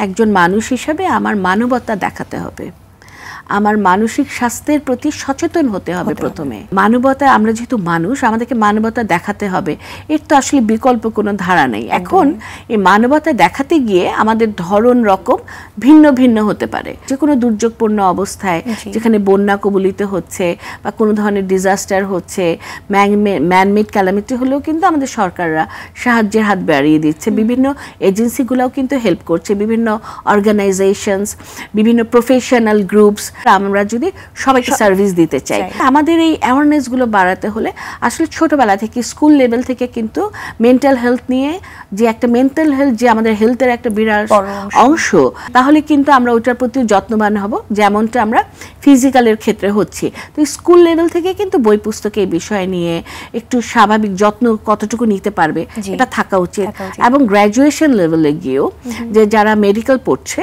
একজন মানুষ হিসেবে আমার মানবতা দেখাতে হবে, আমার মানসিক স্বাস্থ্যের প্রতি সচেতন হতে হবে। প্রথমে মানবতা, আমরা যেহেতু মানুষ, আমাদেরকে মানবতা দেখাতে হবে, এর তো আসলে বিকল্প কোনো ধারা নেই। এখন এই মানবতা দেখাতে গিয়ে আমাদের ধরন রকম ভিন্ন ভিন্ন হতে পারে। যে কোনো দুর্যোগপূর্ণ অবস্থায়, যেখানে বন্যা কবলিত হচ্ছে বা কোনো ধরনের ডিজাস্টার হচ্ছে, ম্যানমেড ক্যালামিটি হলেও কিন্তু আমাদের সরকাররা সাহায্যের হাত বাড়িয়ে দিচ্ছে। বিভিন্ন এজেন্সিগুলোও কিন্তু হেল্প করছে, বিভিন্ন অর্গানাইজেশনস, বিভিন্ন প্রফেশনাল গ্রুপস। আমরা যদি সবাইকে সার্ভিস দিতে চাই, আমাদের এই অ্যাওয়ারনেসগুলো বাড়াতে হলে আসলে ছোটবেলা থেকে, স্কুল লেভেল থেকে কিন্তু মেন্টাল হেলথ নিয়ে, যে একটা মেন্টাল হেলথ যে আমাদের হেলথের একটা বিরাট অংশ, তাহলে কিন্তু আমরা ওইটার প্রতি যত্নবান হব, যেমনটা আমরা ফিজিক্যালের ক্ষেত্রে হচ্ছি। তো স্কুল লেভেল থেকে কিন্তু বই পুস্তকে এই বিষয় নিয়ে একটু স্বাভাবিক যত্ন কতটুকু নিতে পারবে এটা থাকা উচিত। এবং গ্র্যাজুয়েশন লেভেলে গিয়েও যে যারা মেডিকেল পড়ছে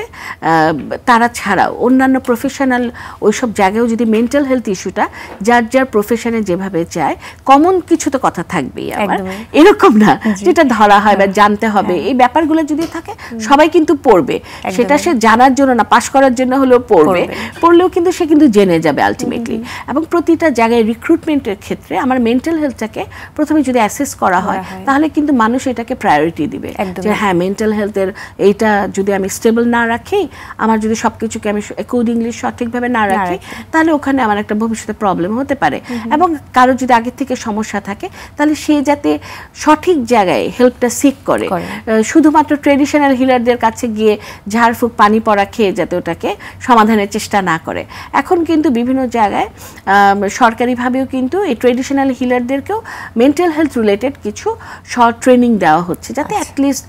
তারা ছাড়াও অন্যান্য প্রফেশনাল ওইসব জায়গায়ও যদি মেন্টাল হেলথ ইস্যুটা যার যার প্রফেশনে যেভাবে চায়, কমন কিছু তো কথা থাকবেই আমার, এরকম না যেটা ধরা হয় বা জানতে হবে, এই ব্যাপারগুলো যদি থাকে সবাই কিন্তু পড়বে। সেটা সে জানার জন্য না, পাশ করার জন্য হলেও পড়বে, পড়লেও কিন্তু সে কিন্তু জেনে যাবে আলটিমেটলি। এবং প্রতিটা জায়গায় রিক্রুটমেন্টের ক্ষেত্রে আমার মেন্টাল হেলথটাকে প্রথমে যদি অ্যাসেস করা হয়, তাহলে কিন্তু মানুষ এটাকে প্রায়োরিটি দিবে যে হ্যাঁ, মেন্টাল হেলথের এইটা যদি আমি স্টেবল না রাখি, আমার যদি সবকিছুকে আমি অ্যাকর্ডিংলি সঠিকভাবে না রাখি, তাহলে ওখানে আমার একটা ভবিষ্যতে প্রবলেম হতে পারে। এবং কারো যদি আগের থেকে সমস্যা থাকে, তাহলে সে যাতে সঠিক জায়গায় হেল্পটা সিক করে, শুধুমাত্র ট্রেডিশনাল হিলারদের কাছে গিয়ে ঝাড়ফুঁক পানি পড়া খেয়ে যাতে ওটাকে সমাধানের চেষ্টা না করে। এখন কিন্তু বিভিন্ন জায়গায় সরকারিভাবেও কিন্তু এই ট্রেডিশনাল হিলারদেরকেও মেন্টাল হেলথ রিলেটেড কিছু শর্ট ট্রেনিং দেওয়া হচ্ছে, যাতে অ্যাটলিস্ট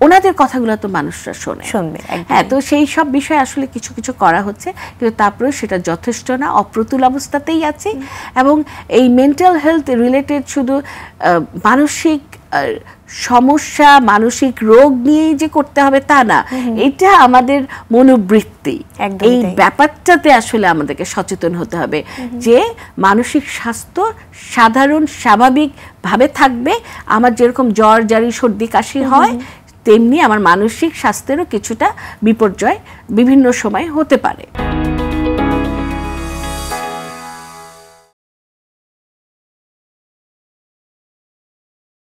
ওনাদের কথাগুলো তো মানুষরা শুনবে। হ্যাঁ, তো সেই সব বিষয়ে আসলে কিছু কিছু করা হচ্ছে, কিন্তু তারপরে সেটা যথেষ্ট না, অপ্রতুল অবস্থাতেই আছে। এবং এই মেন্টাল হেলথ রিলেটেড শুধু মানসিক সমস্যা, মানসিক রোগ নিয়েই যে করতে হবে তা না, এটা আমাদের মনোবৃত্তি, এই ব্যাপারটাতে আসলে আমাদেরকে সচেতন হতে হবে যে মানসিক স্বাস্থ্য সাধারণ স্বাভাবিকভাবে থাকবে। আমার যেরকম জ্বর, জারি, সর্দি, কাশি হয়, তেমনি আমার মানসিক স্বাস্থ্যেরও কিছুটা বিপর্যয় বিভিন্ন সময় হতে পারে।